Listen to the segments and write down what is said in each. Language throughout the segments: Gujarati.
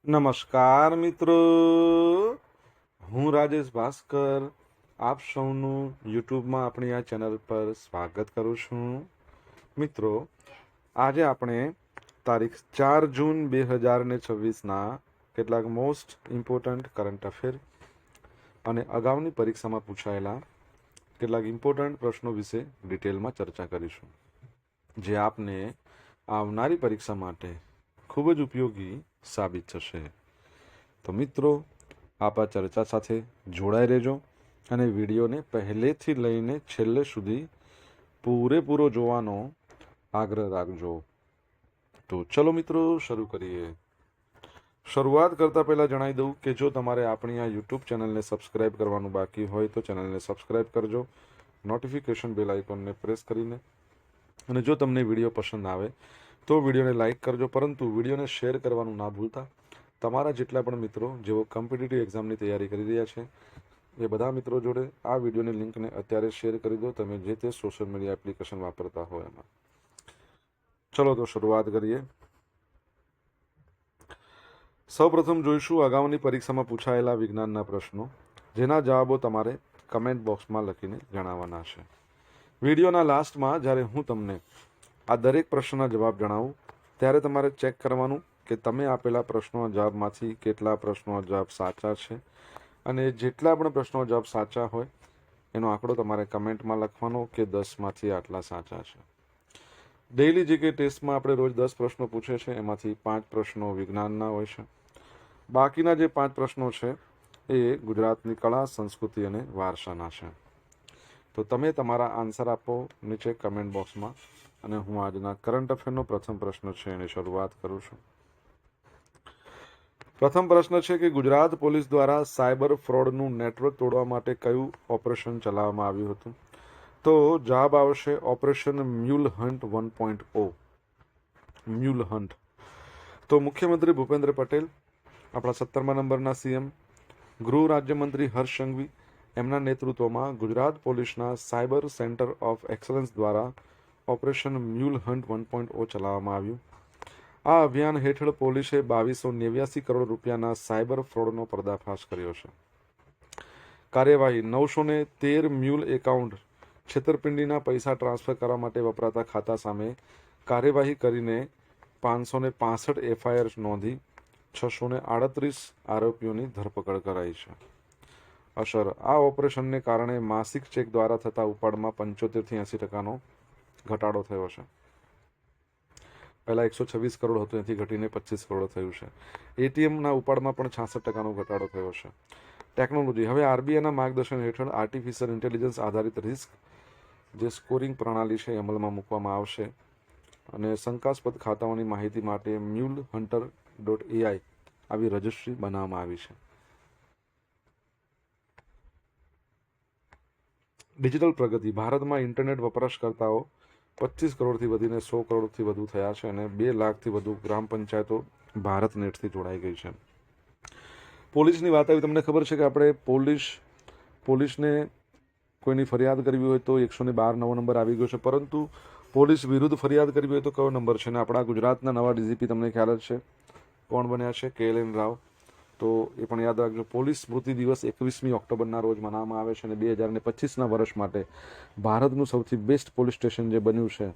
નમસ્કાર મિત્રો, હું રાજેશ ભાસ્કર આપ સૌનું યુટ્યુબમાં આપણી આ ચેનલ પર સ્વાગત કરું છું. મિત્રો, આજે આપણે તારીખ 4 જૂન 2026ના કેટલાક મોસ્ટ ઇમ્પોર્ટન્ટ કરંટ અફેર અને અગાઉની પરીક્ષામાં પૂછાયેલા કેટલાક ઇમ્પોર્ટન્ટ પ્રશ્નો વિશે ડિટેલમાં ચર્ચા કરીશું, જે આપને આવનારી પરીક્ષા માટે ખૂબ જ ઉપયોગી સાબિત થશે. તો મિત્રો, આપ આ ચર્ચા સાથે જોડાઈ રહેજો અને વિડીયોને પહેલેથી લઈને છેલ્લે સુધી પૂરેપૂરો જોવાનો આગ્રહ રાખજો. તો ચલો મિત્રો, શરૂ કરીએ. શરૂઆત કરતાં પહેલાં જણાવી દઉં કે જો તમારે આપણી આ યુટ્યુબ ચેનલને સબસ્ક્રાઇબ કરવાનું બાકી હોય તો ચેનલને સબસ્ક્રાઇબ કરજો, નોટિફિકેશન બેલ આઇકોનને પ્રેસ કરીને. અને જો તમને વિડીયો પસંદ આવે તો વિડીયોને લાઇક કરજો, પરંતુ વિડીયોને શેર કરવાનું ના ભૂલતા. તમારા જેટલા પણ મિત્રો જેઓ કોમ્પિટિટિવ એક્ઝામની તૈયારી કરી રહ્યા છે એ બધા મિત્રો જોડે આ વિડીયોની લિંકને અત્યારે શેર કરી દો, તમે જે તે સોશિયલ મીડિયા એપ્લિકેશન વાપરતા હોય એમાં. ચલો તો શરૂઆત કરીએ. સૌપ્રથમ જોઈશું અગાઉની પરીક્ષામાં પૂછાયેલા વિજ્ઞાનના પ્રશ્નો, જેના જવાબો તમારે કમેન્ટ બોક્સમાં લખીને જણાવવાના છે. વિડીયોના લાસ્ટમાં જ્યારે હું તમને આ દરેક પ્રશ્નના જવાબ જણાવું ત્યારે તમારે ચેક કરવાનું કે તમે આપેલા પ્રશ્નોના જવાબમાંથી કેટલા પ્રશ્નોના જવાબ સાચા છે, અને જેટલા પણ પ્રશ્નોના જવાબ સાચા હોય એનો આંકડો તમારે કમેન્ટમાં લખવાનો કે 10માંથી આટલા સાચા છે. ડેઇલી જીકે ટેસ્ટમાં આપણે રોજ 10 પ્રશ્નો પૂછે છે, એમાંથી 5 પ્રશ્નો વિજ્ઞાનના હોય છે. બાકીના જે 5 પ્રશ્નો છે એ ગુજરાતની કળા, સંસ્કૃતિ અને વારસાના છે. તો તમે તમારા આન્સર આપો નીચે કમેન્ટ બોક્સમાં, અને હું આજના કરંટ અફેરનો પ્રથમ પ્રશ્ન છે એની શરૂઆત કરું છું. પ્રથમ પ્રશ્ન છે કે ગુજરાત પોલીસ દ્વારા સાયબર ફ્રોડનું નેટવર્ક તોડવા માટે કયું ઓપરેશન ચલાવવામાં આવ્યું હતું? તો જવાબ આવશે operation mule hunt 1.0. Mule hunt. તો મુખ્યમંત્રી ભૂપેન્દ્ર પટેલ, આપણા 17મા નંબરના સીએમ, ગૃહ રાજ્યમંત્રી હર્ષ સંઘવી, એમના નેતૃત્વમાં ગુજરાત પોલીસના સાયબર સેન્ટર ઓફ એક્સલન્સ દ્વારા ઓપરેશન મ્યુલ હન્ટ 1.0 ચલાવવામાં આવ્યું. આ અભિયાન હેઠળ પોલીસે 2289 કરોડ રૂપિયાના સાયબર ફ્રોડનો પર્દાફાશ કર્યો છે. કાર્યવાહી: 913 મ્યુલ એકાઉન્ટ છેતરપિંડીના પૈસા ટ્રાન્સફર કરવા માટે વપરાતા ખાતા સામે કાર્યવાહી કરીને 565 એફઆઈઆર નોંધી 638 આરોપીઓની ધરપકડ કરાઈ છે. અસર: આ ઓપરેશનને કારણે માસિક ચેક દ્વારા થતા ઉપાડમાં 75થી 80% ઘટાડો થયો છે. પહેલાં 126 કરોડ હતું, એથી ઘટીને 25 કરોડ થયું છે. એટીએમના ઉપાડમાં પણ 66% ઘટાડો થયો છે. ટેકનોલોજી: હવે આરબીઆઈના માર્ગદર્શન હેઠળ આર્ટિફિશિયલ ઇન્ટેલિજન્સ આધારિત રિસ્ક જે સ્કોરિંગ પ્રણાલી છે અમલમાં મૂકવામાં આવશે, અને શંકાસ્પદ ખાતાઓની માહિતી માટે મ્યુલ હન્ટર .ai આવી રજિસ્ટ્રી બનાવવામાં આવી છે. ડિજિટલ પ્રગતિ: ભારતમાં ઇન્ટરનેટ વપરાશકર્તાઓ 25 કરોડથી વધીને 100 કરોડથી વધુ થયા છે, અને 2 લાખથી વધુ ગ્રામ પંચાયતો ભારત નેટથી જોડાઈ ગઈ છે. પોલીસની વાત આવી, તમને ખબર છે કે આપણે પોલીસને કોઈની ફરિયાદ કરવી હોય તો 112 નવો નંબર આવી ગયો છે, પરંતુ પોલીસ વિરુદ્ધ ફરિયાદ કરવી હોય તો કયો નંબર છે? ને આપણા ગુજરાતના નવા ડીજીપી તમને ખ્યાલ જ છે કોણ બન્યા છે? KLN રાવ. તો એ પણ યાદ રાખજો. પોલીસ સ્મૃતિ દિવસ 21મી ઓક્ટોબરના રોજ મનાવવામાં આવે છે, અને 2025ના વર્ષ માટે ભારતનું સૌથી બેસ્ટ પોલીસ સ્ટેશન જે બન્યું છે,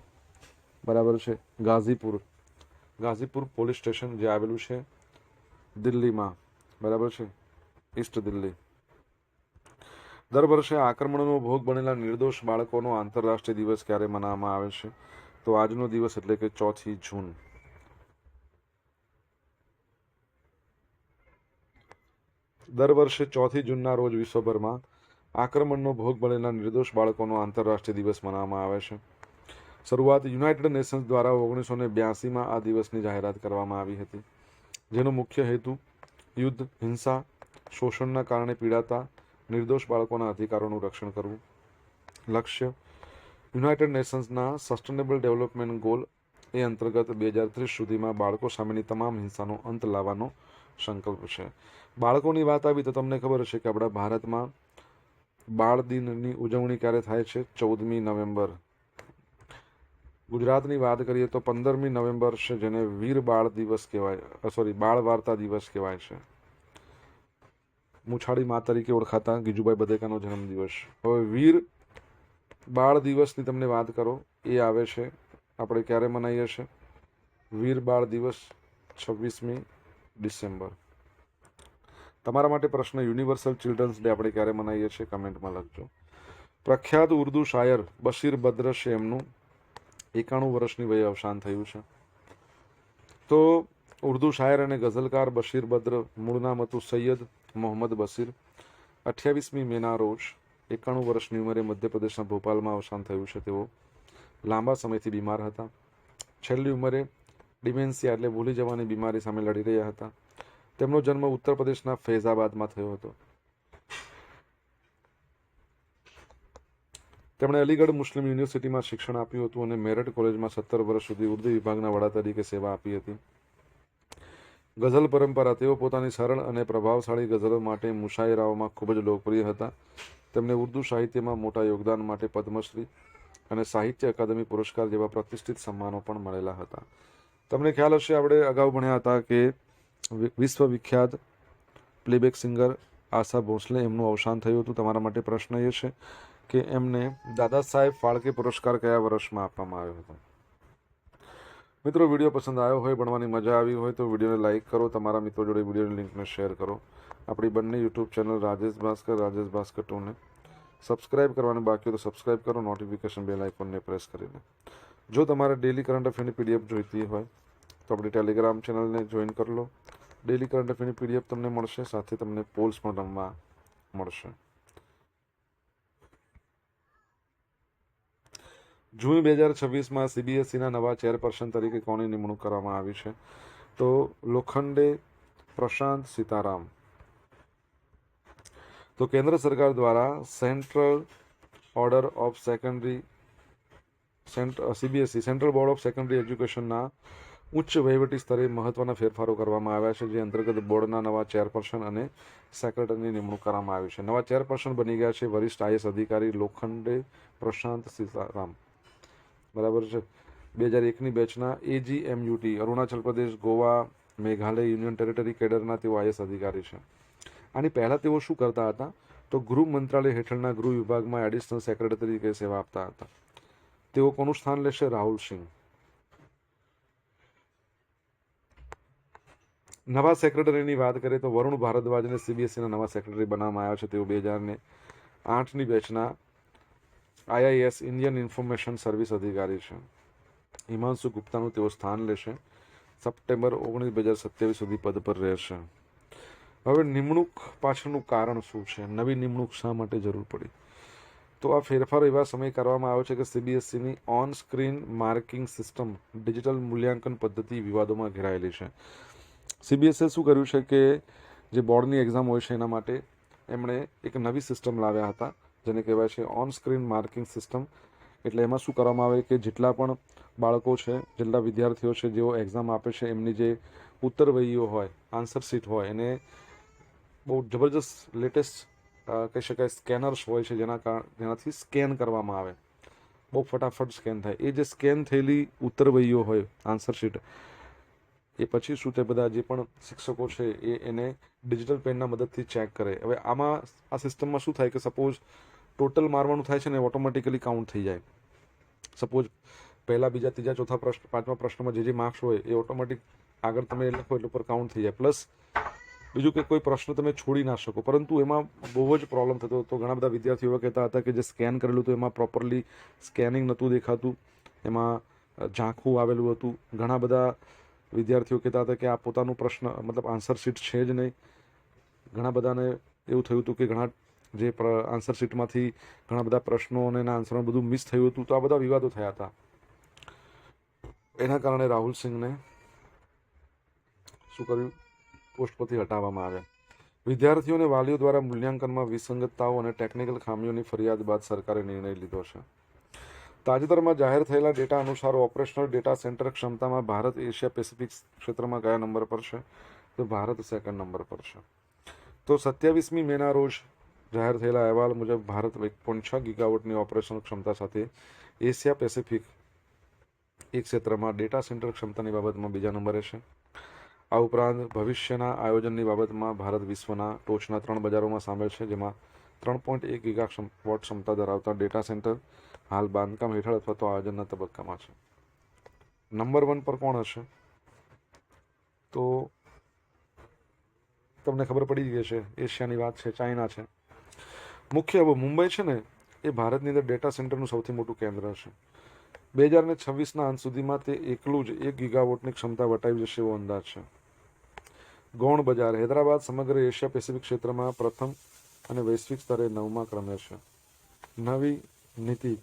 બરાબર છે, ગાઝીપુર પોલીસ સ્ટેશન જે આવેલું છે દિલ્હીમાં, બરાબર છે, ઈસ્ટ દિલ્હી. દર વર્ષે આક્રમણનો ભોગ બનેલા નિર્દોષ બાળકોનો આંતરરાષ્ટ્રીય દિવસ ક્યારે મનાવવામાં આવે છે? તો આજનો દિવસ એટલે કે 4 જૂન. દર વર્ષે 4 જૂનના રોજ વિશ્વભરમાં આક્રમણનો ભોગ બનેલા નિર્દોષ બાળકોનો આંતરરાષ્ટ્રીય દિવસ મનાવવામાં આવે છે. શરૂઆત યુનાઇટેડ નેશન્સ દ્વારા 1982માં આ દિવસની જાહેરાત કરવામાં આવી હતી, જેનો મુખ્ય હેતુ યુદ્ધ, હિંસા, શોષણના કારણે પીડાતા નિર્દોષ બાળકોના અધિકારોનું રક્ષણ કરવું. લક્ષ્ય: યુનાઇટેડ નેશન્સના સસ્ટેનેબલ ડેવલપમેન્ટ ગોલ એ અંતર્ગત 2030 સુધીમાં બાળકો સામેની તમામ હિંસાનો અંત લાવવાનો સંકલ્પ છે. બાળકોની વાત આવી તો તમને ખબર છે કે આપણા ભારતમાં બાળ દિનની ઉજવણી ક્યારે થાય છે? 14મી નવેમ્બર. ગુજરાતની વાત કરીએ તો 15મી નવેમ્બર છે, જેને વીર બાળ દિવસ કહેવાય, બાળ વાર્તા દિવસ કહેવાય છે. મુછાળી મા તરીકે ઓળખાતા ગીજુભાઈ બધેકાનો જન્મદિવસ. હવે વીર બાળ દિવસની તમને વાત કરો એ આવે છે, આપણે ક્યારે મનાવીએ છીએ? વીર બાળ દિવસ 26મી ડિસેમ્બર. તમારા માટે પ્રશ્ન, યુનિવર્સલ ચિલ્ડ્રન્સ ડે આપણે ક્યારે મનાવીએ છીએ? કમેન્ટમાં લખજો. પ્રખ્યાત ઉર્દુ શાયર બશીર બદ્ર છે, એમનું 91 વર્ષની વયે અવસાન થયું છે. તો ઉર્દુ શાયર અને ગઝલકાર બશીર બદ્ર, મૂળ નામ હતું સૈયદ મોહમ્મદ બશીર, 28મી મેના રોજ 91 વર્ષની ઉંમરે મધ્યપ્રદેશના ભોપાલમાં અવસાન થયું છે. તેઓ લાંબા સમયથી બીમાર હતા. છેલ્લી ઉંમરે ડિમેન્સિયા એટલે ભૂલી જવાની બીમારી સામે લડી રહ્યા હતા. તેમનો જન્મ ઉત્તર પ્રદેશના ફૈઝાબાદમાં થયો હતો. તેમણે અલીગઢ મુસ્લિમ યુનિવર્સિટીમાં શિક્ષણ આપ્યું હતું અને મેરઠ કોલેજમાં 17 વર્ષ સુધી ઉર્દુ વિભાગના વડા તરીકે સેવા આપી હતી. ગઝલ પરંપરા, તેઓ પોતાની સરળ અને પ્રભાવશાળી ગઝલો માટે મુશાયરાઓમાં ખૂબ જ લોકપ્રિય હતા. તેમને ઉર્દુ સાહિત્યમાં મોટા યોગદાન માટે પદ્મશ્રી અને સાહિત્ય અકાદમી પુરસ્કાર જેવા પ્રતિષ્ઠિત સન્માનો પણ મળેલા હતા. તમને ખ્યાલ હશે, આપણે અગાઉ ભણ્યા હતા કે વિશ્વવિખ્યાત પ્લેબેક સિંગર આશા ભોસલે, એમનું અવસાન થયું હતું. તમારા માટે પ્રશ્ન એ છે કે એમને દાદા સાહેબ ફાળકે પુરસ્કાર કયા વર્ષમાં આપવામાં આવ્યો હતો? મિત્રો, વિડીયો પસંદ આવ્યો હોય, ભણવાની મજા આવી હોય તો વિડીયોને લાઇક કરો, તમારા મિત્રો જોડે વિડીયોની લિંકને શેર કરો. આપણી બંને યુટ્યુબ ચેનલ રાજેશ ભાસ્કર 2ને સબસ્ક્રાઇબ કરવાનું બાકી હોય તો સબસ્ક્રાઇબ કરો, નોટિફિકેશન બેલ આઇકોનને પ્રેસ કરીને. જો તમારે ડેલી કરંટ અફેરની પીડીએફ જોઈતી હોય તો આપણી ટેલિગ્રામ ચેનલને જોઈન કરી લો. ડેલી કરંટ અફેરની પીડીએફ તમને મળશે, સાથે તમને પોલ્સ પણ રમવા મળશે. જૂન 2026માં સીબીએસઈના નવા ચેરપર્સન તરીકે કોની નિમણૂક કરવામાં આવી છે? તો લોખંડે પ્રશાંત સીતારામ. તો કેન્દ્ર સરકાર દ્વારા CBSE central board of secondary એજ્યુકેશનના ઉચ્ચ વહીવટી સ્તરે મહત્વના ફેરફારો કરવામાં આવ્યા છે, જે અંતર્ગત બોર્ડના નવા ચેરપર્સન અને સેક્રેટરીની નિમણૂક કરવામાં આવી છે. નવા ચેરપર્સન બની ગયા છે વરિષ્ઠ આઈએએસ અધિકારી લોખંડે પ્રશાંત સીતારામ. બરાબર છે. 2001ની બેચના એજીએમયુટી અરુણાચલ પ્રદેશ, ગોવા, મેઘાલય યુનિયન ટેરેટરી કેડરના તેઓ આઈએએસ અધિકારી છે. આની પહેલાં તેઓ શું કરતા હતા? તો ગૃહ મંત્રાલય હેઠળના ગૃહ વિભાગમાં એડિશનલ સેક્રેટરી તરીકે સેવા આપતા હતા. તેઓ કોનું સ્થાન લેશે? રાહુલ સિંહ. નવા સેક્રેટરીની વાત કરીએ તો વરુણ ભારદ્વાજને સીબીએસઈના નવા સેક્રેટરી બનાવવામાં આવ્યા છે. તેઓ 2008ની બેચના આઈઆઈએસ ઇન્ડિયન ઇન્ફોર્મેશન સર્વિસ અધિકારી છે. હિમાંશુ ગુપ્તાનું તેઓ સ્થાન લેશે. સપ્ટેમ્બર 19, 2027 સુધી પદ પર રહેશે. હવે નિમણૂક પાછળનું કારણ શું છે? નવી નિમણૂક શા માટે જરૂર પડી? તો આ ફેરફારો એવા સમય કરવામાં આવ્યો છે કે સીબીએસઈની on screen marking system digital મૂલ્યાંકન પદ્ધતિ વિવાદોમાં ઘેરાયેલી છે. સીબીએસઈએ શું કર્યું છે કે જે બોર્ડની એક્ઝામ હોય છે એના માટે એમણે એક નવી સિસ્ટમ લાવ્યા હતા, જેને કહેવાય છે ઓન સ્ક્રીન માર્કિંગ સિસ્ટમ. એટલે એમાં શું કરવામાં આવે કે જેટલા પણ બાળકો છે, જેટલા વિદ્યાર્થીઓ છે જેઓ એક્ઝામ આપે છે, એમની જે ઉત્તરવહીઓ હોય, આન્સર શીટ હોય, એને બહુ જબરજસ્ત લેટેસ્ટ કહી શકાય સ્કેનર્સ હોય છે, જેનાથી સ્કેન કરવામાં આવે, બહુ ફટાફટ સ્કેન થાય. એ જે સ્કેન થયેલી ઉત્તરવહીઓ હોય, આન્સર શીટ, એ પછી શું તે બધા જે પણ શિક્ષકો છે એને ડિજિટલ પેનના મદદથી ચેક કરે. હવે આમાં આ સિસ્ટમમાં શું થાય કે સપોઝ ટોટલ મારવાનું થાય છે ને, ઓટોમેટિકલી કાઉન્ટ થઈ જાય. સપોઝ પહેલા, બીજા, ત્રીજા, ચોથા પ્રશ્ન, પાંચમા પ્રશ્નમાં જે માર્ક્સ હોય એ ઓટોમેટિક આગળ તમે લખો એટલે ઉપર કાઉન્ટ થઈ જાય. પ્લસ બીજું કે કોઈ પ્રશ્ન તમે છોડી ના શકો. પરંતુ એમાં બહુ જ પ્રોબ્લેમ થતો હતો. ઘણા બધા વિદ્યાર્થીઓ કહેતા હતા કે જે સ્કેન કરેલું હતું એમાં પ્રોપરલી સ્કેનિંગ નહોતું દેખાતું, એમાં ઝાંખું આવેલું હતું. ઘણા બધા વિદ્યાર્થીઓ કહેતા હતા કે આ પોતાનું પ્રશ્ન મતલબ આન્સર શીટ છે જ નહીં. ઘણા બધાને એવું થયું હતું કે ઘણા જે આન્સર શીટમાંથી ઘણા બધા પ્રશ્નો અને એના આન્સરમાં બધું મિસ થયું હતું. તો આ બધા વિવાદો થયા હતા. એના કારણે રાહુલ સિંહને શું કર્યું? પોસ્ટ પરથી હટાવવામાં આવ્યા. વિદ્યાર્થીઓ અને વાલીઓ દ્વારા મૂલ્યાંકનમાં વિસંગતતાઓ અને ટેકનિકલ ખામીઓની ફરિયાદ બાદ સરકારે નિર્ણય લીધો છે. તાજેતરમાં જાહેર થયેલા ડેટા અનુસાર ઓપરેશનલ ડેટા સેન્ટર ક્ષમતામાં ભારત એશિયા પેસિફિક ક્ષેત્રમાં કયા નંબર પર છે? તો ભારત સેકન્ડ નંબર પર છે. તો 27મી મેના રોજ જાહેર થયેલા અહેવાલ મુજબ ભારત 1.6 ગીગાવોટની ઓપરેશનલ ક્ષમતા સાથે એશિયા પેસિફિક એ ક્ષેત્રમાં ડેટા સેન્ટર ક્ષમતાની બાબતમાં બીજા નંબરે છે. આ ઉપરાંત ભવિષ્યના આયોજનની બાબતમાં ભારત વિશ્વના ટોચના 3 બજારોમાં સામેલ છે, જેમાં 3.1 ગીગાવોટ ક્ષમતા ધરાવતા ડેટા સેન્ટર હાલ બાંધકામ હેઠળ અથવા તો આયોજનના તબક્કામાં છે. નંબર 1 પર કોણ હશે? તો તમને ખબર પડી ગઈ છે, એશિયાની વાત છે, ચાઇના છે. મુખ્ય હબ મુંબઈ છે ને, એ ભારતની અંદર ડેટા સેન્ટરનું સૌથી મોટું કેન્દ્ર છે. 2026ના અંત સુધીમાં તે એકલું જ 1 ગીગાવોટની ક્ષમતા વટાવી જશે એવો અંદાજ છે. ગૌણ બજાર હૈદરાબાદ સમગ્ર એશિયા પેસિફિક ક્ષેત્રમાં પ્રથમ અને વૈશ્વિક સ્તરે 9મા ક્રમે છે. નવી નીતિ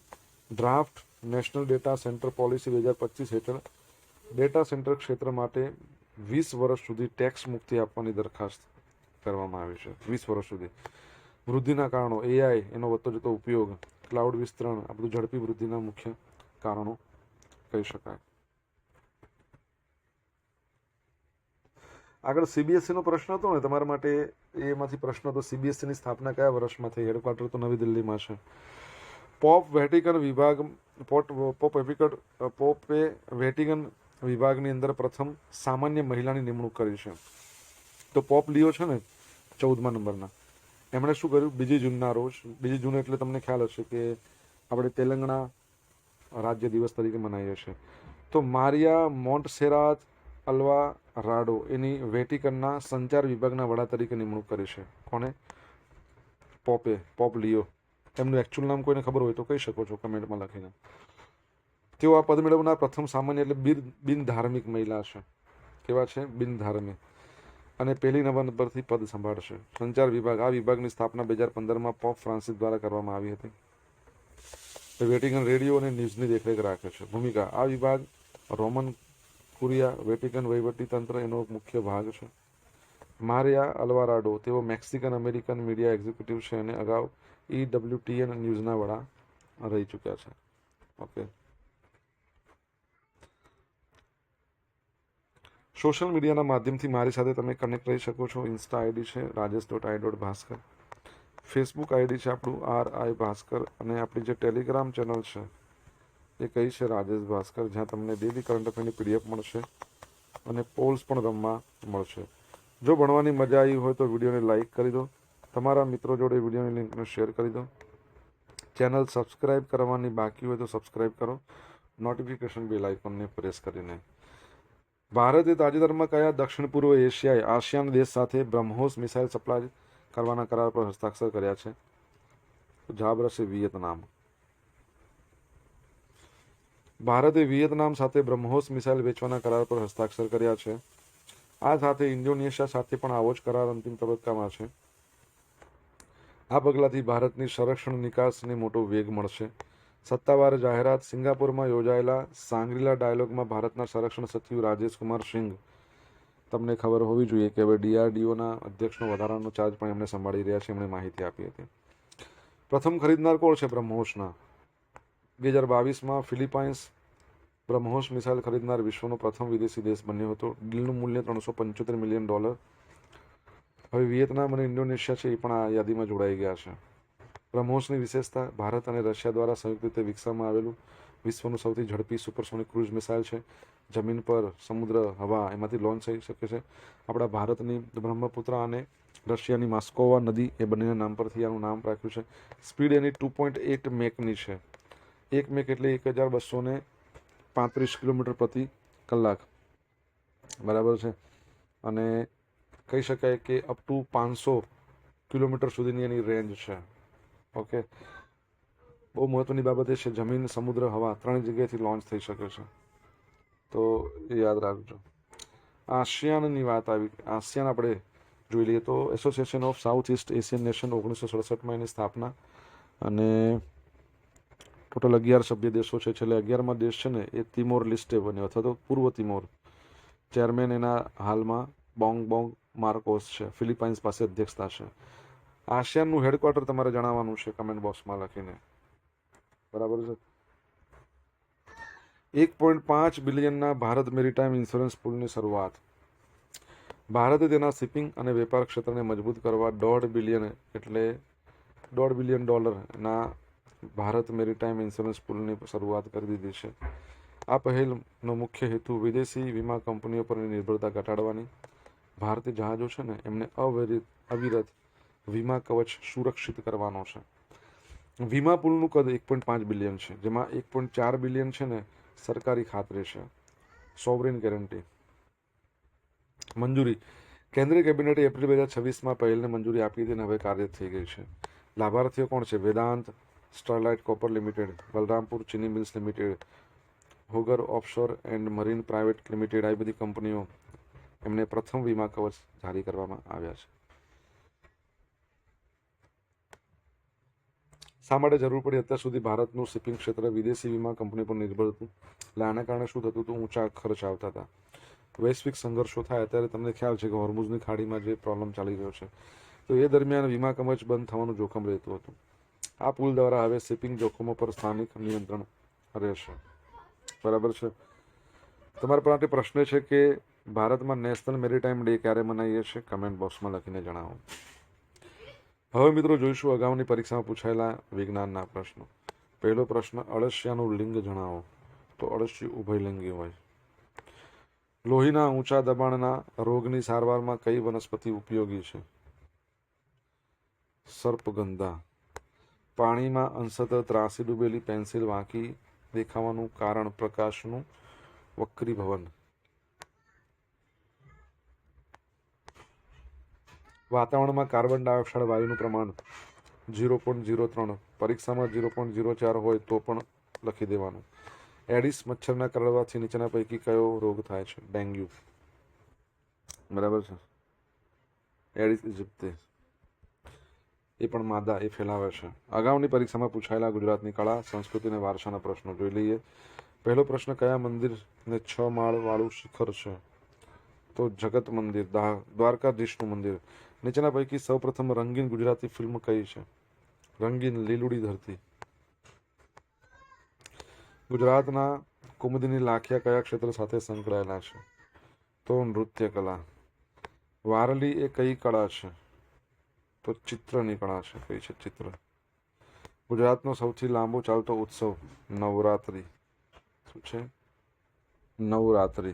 draft national data centre policy 2025 હેઠળ ડેટા સેન્ટર ક્ષેત્ર માટે 20 વર્ષ સુધી ટેક્સ મુક્તિ આપવાની દરખાસ્ત કરવામાં આવી છે. 20 વર્ષ સુધી. વૃદ્ધિના કારણો એઆઈ, એનો વધતો જતો ઉપયોગ, ક્લાઉડ વિસ્તરણ, આ બધું ઝડપી વૃદ્ધિના મુખ્ય કારણો કહી શકાય. આગળ સીબીએસઈનો પ્રશ્ન હતો ને તમારા માટે, એમાંથી પ્રશ્ન હતો સીબીએસઈની સ્થાપના કયા વર્ષમાં થઈ? હેડક્વાર્ટર તો નવી દિલ્હીમાં છે. પોપ વેટિકન વિભાગની અંદર પ્રથમ સામાન્ય મહિલાની નિમણૂક કરી છે. તો પોપ લિયો છે ને 14મા નંબરના, એમણે શું કર્યું? 2 જૂનના રોજ, 2 જૂન એટલે તમને ખ્યાલ હશે કે આપણે તેલંગણા રાજ્ય દિવસ તરીકે મનાવીએ છીએ. તો મારિયા મોન્ટસેરાત અલ્વારાડો એની વેટિકનના સંચાર વિભાગના વડા તરીકે નિમણૂક કરી છે. કોને? પોપ લિયો. એમનું એકચ્યુઅલ નામ કોઈને ખબર હોય તો કહી શકો છો કમેન્ટમાં લખીને. તેઓ આ પદ મેળવનાર પ્રથમ સામાન્ય એટલે બિનધાર્મિક મહિલા છે. કેવા છે? બિનધાર્મિક. અને 1 નવેમ્બરથી પદ સંભાળશે. સંચાર વિભાગ, આ વિભાગની સ્થાપના 2015માં પોપ ફ્રાન્સિસ દ્વારા કરવામાં આવી હતી. વેટિકન રેડિયો અને ન્યૂઝની દેખરેખ રાખે છે. ભૂમિકા, આ વિભાગ રોમન કુરિયા વેટિકન વહીવટીતંત્ર એનો મુખ્ય ભાગ છે. મારિયા અલ્વારાડો, તેઓ મેક્સિકન અમેરિકન મીડિયા એક્ઝિક્યુટિવ છે અને અગાઉ EWTN ન્યૂઝના વડા રહી ચૂક્યા છે. ઓકે. સોશિયલ મીડિયાના માધ્યમથી મારી સાથે તમે કનેક્ટ રહી શકો છો. ઇન્સ્ટા આઈડી છે rajesh.i.bhaskar. ફેસબુક આઈડી છે આપણું RI ભાસ્કર, અને આપણી જે ટેલિગ્રામ ચેનલ છે એ કઈ છે? રાજેશ ભાસ્કર, જ્યાં તમને ડેલી કરંટ અફેરની PDF મળશે અને પોલ્સ પણ રમવા મળશે. જો ભણવાની મજા આવી હોય તો વિડીયોને લાઇક કરી દો, તમારા મિત્રો જોડે વિડીયોની લિંકને શેર કરી દો. ચેનલ સબસ્ક્રાઇબ કરવાની બાકી હોય તો સબસ્ક્રાઇબ કરો, નોટિફિકેશન બેલ આઇકોનને પ્રેસ કરીને. ભારતે તાજેતરમાં કયા દક્ષિણ પૂર્વ એશિયાઈ આસિયાન દેશ સાથે બ્રહ્મોસ મિસાઇલ સપ્લાય કરવાના કરાર પર હસ્તાક્ષર કર્યા છે? તો જવાબ રહેશે વિયેતનામ. ભારતે વિયેતનામ સાથે બ્રહ્મોસ મિસાઇલ વેચવાના કરાર પર હસ્તાક્ષર કર્યા છે. આ સાથે ઇન્ડોનેશિયા સાથે પણ આવો જ કરાર અંતિમ તબક્કામાં છે. આ પગલાથી ભારતની સંરક્ષણ નિકાસને મોટો વેગ મળશે. સત્તાવાર જાહેરાત. સિંગાપુરમાં યોજાયેલા સાંગ્રીલા ડાયલોગમાં ભારતના સંરક્ષણ સચિવ રાજેશ કુમાર સિંઘ, તમને ખબર હોવી જોઈએ કે હવે DRDOના અધ્યક્ષનો વધારાનો ચાર્જ પણ એમણે સંભાળી રહ્યા છે, એમણે માહિતી આપી હતી. પ્રથમ ખરીદનાર કોણ છે બ્રહ્મોસના? 2022માં ફિલિપાઇન્સ બ્રહ્મોસ મિસાઇલ ખરીદનાર વિશ્વનો પ્રથમ વિદેશી દેશ બન્યો હતો. ડીલનું મૂલ્ય $375 મિલિયન. હવે વિયેતનામ અને ઇન્ડોનેશિયા છે એ પણ આ યાદીમાં જોડાઈ ગયા છે. બ્રહ્મોસની વિશેષતા, ભારત અને રશિયા દ્વારા સંયુક્ત રીતે વિકસાવવામાં આવેલું વિશ્વનું સૌથી ઝડપી સુપરસોનિક ક્રૂઝ મિસાઇલ છે. જમીન પર, સમુદ્ર, હવા એમાંથી લોન્ચ થઈ શકે છે. આપણા ભારતની બ્રહ્મપુત્ર અને રશિયાની માસ્કોવા નદી એ બંનેના નામ પરથી આનું નામ રાખ્યું છે. સ્પીડ એની 2.8 મેકની છે. 1 મેક એટલે 1235 કિલોમીટર પ્રતિ કલાક, બરાબર છે. અને કહી શકાય કે અપ ટુ 500 કિલોમીટર સુધીની એની રેન્જ છે. ઓકે. બહુ મહત્વની બાબત એ છે જમીન, સમુદ્ર, હવા 3 જગ્યાએથી લોન્ચ થઈ શકે છે, તો એ યાદ રાખજો. આસિયાનની વાત આવી. આસિયાન આપણે જોઈ લઈએ તો association of south east Asian nation 1967માં એની સ્થાપના, અને ટોટલ 11 સભ્ય દેશો છે. છેલ્લે 11મા દેશ છે ને એ તિમોર લિસ્ટે બન્યો, અથવા તો પૂર્વ તિમોર. ચેરમેન એના હાલમાં બોંગ માર્કોસ છે. ફિલિપાઇન્સ પાસે અધ્યક્ષતા છે. આસિયાનનું હેડક્વાર્ટર તમારે જણાવવાનું છે કમેન્ટ બોક્સમાં લખીને, બરાબર છે. 1.5 બિલિયનના ભારત મેરીટાઈમ ઇન્સ્યોરન્સ પૂલની શરૂઆત. ભારતે તેના શિપિંગ અને વેપાર ક્ષેત્રને મજબૂત કરવા $1.5 બિલિયન એટલે $1.5 બિલિયન ના ભારત મેરીટાઈમ ઇન્સ્યોરન્સ પૂલની શરૂઆત કરી દીધી છે. આ પહેલનો મુખ્ય હેતુ વિદેશી વીમા કંપનીઓ પરની નિર્ભરતા ઘટાડવાની, ભારતીય જહાજો છે ને એમને અવિરત વીમા કવચ સુરક્ષિત કરવાનો છે. વીમા પુલનું કદ 1.5 બિલિયન છે, જેમાં 1.4 બિલિયન છે ને સરકારી ખાતરી છે, સોવરેન ગેરંટી. મંજૂરી. કેન્દ્રીય કેબિનેટે એપ્રિલ 2026માં પહેલને મંજૂરી આપી હતી અને હવે કાર્ય થઈ ગઈ છે. લાભાર્થીઓ કોણ છે? Vedanta, Sterlite copper limited, Balrampur Chini mills limited, હોગર offshore and marine private limited. આવી બધી કંપનીઓ એમને પ્રથમ વીમા કવચ જારી કરવામાં આવ્યા છે. શા માટે જરૂર પડી? અત્યાર સુધી ભારતનું શિપિંગ ક્ષેત્ર વિદેશી વીમા કંપની પર નિર્ભર હતું. એટલે આના કારણે શું થતું હતું? ઊંચા ખર્ચ આવતા હતા. વૈશ્વિક સંઘર્ષો થાય, અત્યારે તમને ખ્યાલ છે કે હોર્મુઝની ખાડીમાં જે પ્રોબ્લેમ ચાલી રહ્યો છે, તો એ દરમિયાન વીમા કવચ બંધ થવાનું જોખમ રહેતું હતું. આ પુલ દ્વારા હવે શિપિંગ જોખમો પર સ્થાનિક નિયંત્રણ રહેશે. બરાબર છે. તમારા માટે પ્રશ્ન છે કે ભારતમાં નેશનલ મેરીટાઈમ ડે ક્યારે મનાવીએ છીએ? કમેન્ટ બોક્સમાં લખીને જણાવો. હવે મિત્રો જોઈશું અગાઉની પરીક્ષામાં પૂછાયેલા વિજ્ઞાનના પ્રશ્નો. પહેલો પ્રશ્ન, અળસિયાનું લિંગ જણાવો. તો અળસિયું ઉભયલિંગી હોય. લોહીના ઊંચા દબાણના રોગની સારવારમાં કઈ વનસ્પતિ ઉપયોગી છે? સર્પગંધા. પાણીમાં અંશતઃ ત્રાસી ડૂબેલી પેન્સિલ વાંકી દેખાવાનું કારણ પ્રકાશનું વક્રીભવન. વાતાવરણમાં કાર્બન ડાયોક્સાઇડ વાયુનું પ્રમાણ 0.03, પરીક્ષામાં 0.04 હોય તો પણ લખી દેવાનું. એડિસ મચ્છરના કરડવાથી નીચેના પૈકી કયો રોગ થાય છે? ડેન્ગ્યુ. બરાબર છે. એડિસ ઇજિપ્તે એ પણ માદા એ ફેલાવે છે. અગાઉની પરીક્ષામાં પૂછાયેલા ગુજરાતની કળા, સંસ્કૃતિ અને વારસાના પ્રશ્નો જોઈ લઈએ. પહેલો પ્રશ્ન, કયા મંદિરને 6 માળ વાળું શિખર છે? તો જગત મંદિર, દ્વારકાધીશનું મંદિર. નીચેના પૈકી સૌપ્રથમ રંગીન ગુજરાતી ફિલ્મ કઈ છે? રંગીન લીલુડી ધરતી. ગુજરાતના કુમુદની લાખિયા કયા ક્ષેત્ર સાથે સંકળાયેલા છે? તો નૃત્ય કલા. વારલી એ કઈ કળા છે? તો ચિત્રની કળા છે. કઈ છે? ચિત્ર. ગુજરાતનો સૌથી લાંબો ચાલતો ઉત્સવ? નવરાત્રિ. શું છે? નવરાત્રિ.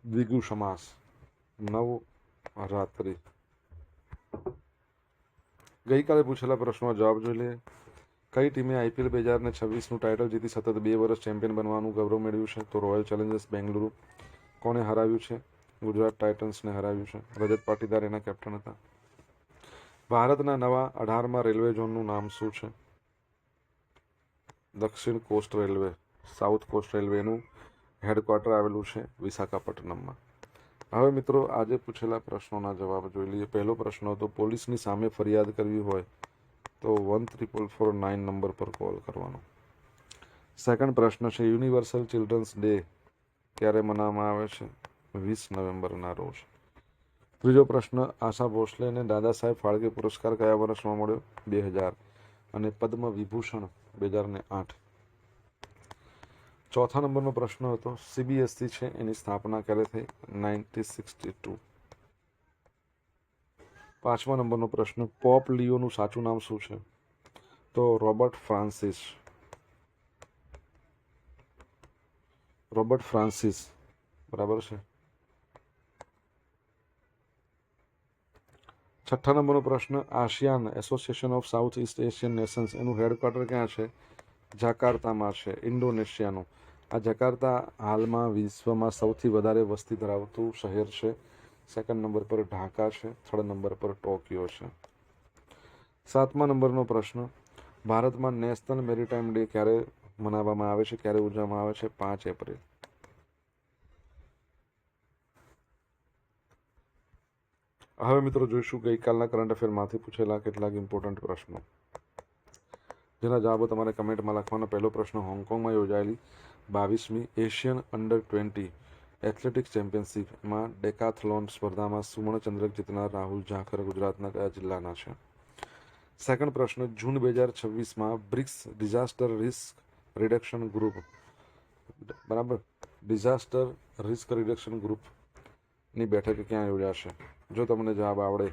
દ્વિગુ સમાસ. નવરાત્રિ. ગઈકાલે પૂછેલા પ્રશ્નનો જવાબ જોઈ લઈએ. કઈ ટીમે IPL 2026નું ટાઇટલ જીતી સતત 2 વર્ષ ચેમ્પિયન બનવાનું ગૌરવ મેળવ્યું છે? તો રોયલ ચેલેન્જર્સ બેંગલુરુ. કોને હરાવ્યું છે? ગુજરાત ટાઇટન્સને હરાવ્યું છે. રજત પાટીદાર એના કેપ્ટન હતા. ભારતના નવા 18મા રેલવે ઝોનનું નામ શું છે? દક્ષિણ કોસ્ટ રેલવે. સાઉથ કોસ્ટ રેલવેનું હેડક્વાર્ટર આવેલું છે વિશાખાપટ્ટનમમાં. હવે મિત્રો આજે પૂછેલા પ્રશ્નોના જવાબ જોઈ લઈએ. પહેલો પ્રશ્ન હતો, પોલીસની સામે ફરિયાદ કરવી હોય તો 14449 નંબર પર કોલ કરવાનો. સેકન્ડ પ્રશ્ન છે, યુનિવર્સલ ચિલ્ડ્રન્સ ડે ક્યારે મનાવવામાં આવે છે? 20 નવેમ્બરના રોજ. ત્રીજો પ્રશ્ન, આશા ભોસલેને દાદા સાહેબ ફાળકે પુરસ્કાર કયા વર્ષમાં મળ્યો? 2000. અને પદ્મ વિભૂષણ 2008. ચોથા નંબરનો પ્રશ્ન હતો, CBSE છે એની સ્થાપના ક્યારે થઈ? 1962. પાંચમા નંબરનો પ્રશ્ન, પોપ લિયોનું સાચું નામ શું છે? તો રોબર્ટ ફ્રાન્સિસ. Robert Francis. બરાબર છે. છઠ્ઠા નંબરનો પ્રશ્ન, ASEAN association of south east Asian Nations એનું હેડક્વાર્ટર ક્યાં છે? જાકાર્તામાં છે, ઇન્ડોનેશિયાનું. આ જકાર્તા હાલમાં વિશ્વમાં સૌથી વધારે વસ્તી ધરાવતું શહેર છે. સેકન્ડ નંબર પર ઢાકા છે. થર્ડ નંબર પર ટોક્યો છે. સાતમા નંબરનો પ્રશ્ન, ભારતમાં નેશનલ મેરીટાઈમ ડે ક્યારે મનાવવામાં આવે છે? ક્યારે ઉજવવામાં આવે છે? 5 એપ્રિલ. હવે મિત્રો જોઈશું ગઈકાલના કરંટ અફેરમાંથી પૂછેલા કેટલાક ઇમ્પોર્ટન્ટ પ્રશ્નો, જેના જવાબો તમારે કમેન્ટમાં લખવાનો. પહેલો પ્રશ્ન, હોંગકોંગમાં યોજાયેલી 22મી એશિયન અંડર-20 એથ્લેટિક્સ ચેમ્પિયનશિપમાં ડેકાથલોન સ્પર્ધામાં સુવર્ણચંદ્રક જીતનાર રાહુલ ઝાખર ગુજરાતના કયા જિલ્લાના છે? સેકન્ડ પ્રશ્ન, જૂન 2026માં BRICS disaster risk reduction group, બરાબર, ડિઝાસ્ટર રિસ્ક રિડક્શન ગ્રુપની બેઠક ક્યાં યોજાશે? જો તમને જવાબ આવડે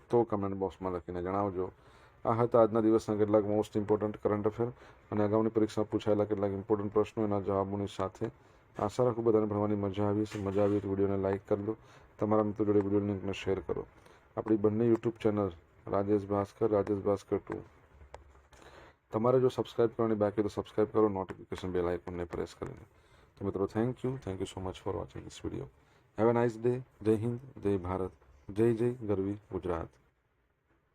તો કમેન્ટ બોક્સમાં લખીને જણાવજો. આ હતા આજના દિવસના કેટલાક મોસ્ટ ઇમ્પોર્ટન્ટ કરંટ અફેર અને અગાઉની પરીક્ષામાં પૂછાયેલા કેટલાક ઇમ્પોર્ટન્ટ પ્રશ્નો એના જવાબોની સાથે. આશા રાખું બધાને ભણવાની મજા આવી હશે. મજા આવી તો વિડીયોને લાઇક કરી દો, તમારા મિત્રો જોડે વિડીયો લિંકને શેર કરો. આપણી બંને યુટ્યુબ ચેનલ રાજેશ ભાસ્કર 2 તમારે જો સબસ્ક્રાઇબ કરવાની બાકી તો સબસ્ક્રાઇબ કરો, નોટિફિકેશન બેલ આઇકોનને પ્રેસ કરીને. તો મિત્રો thank you so much for watching this video. Have a nice day. જય હિન્દ, જય ભારત, જય જય ગરવી ગુજરાત.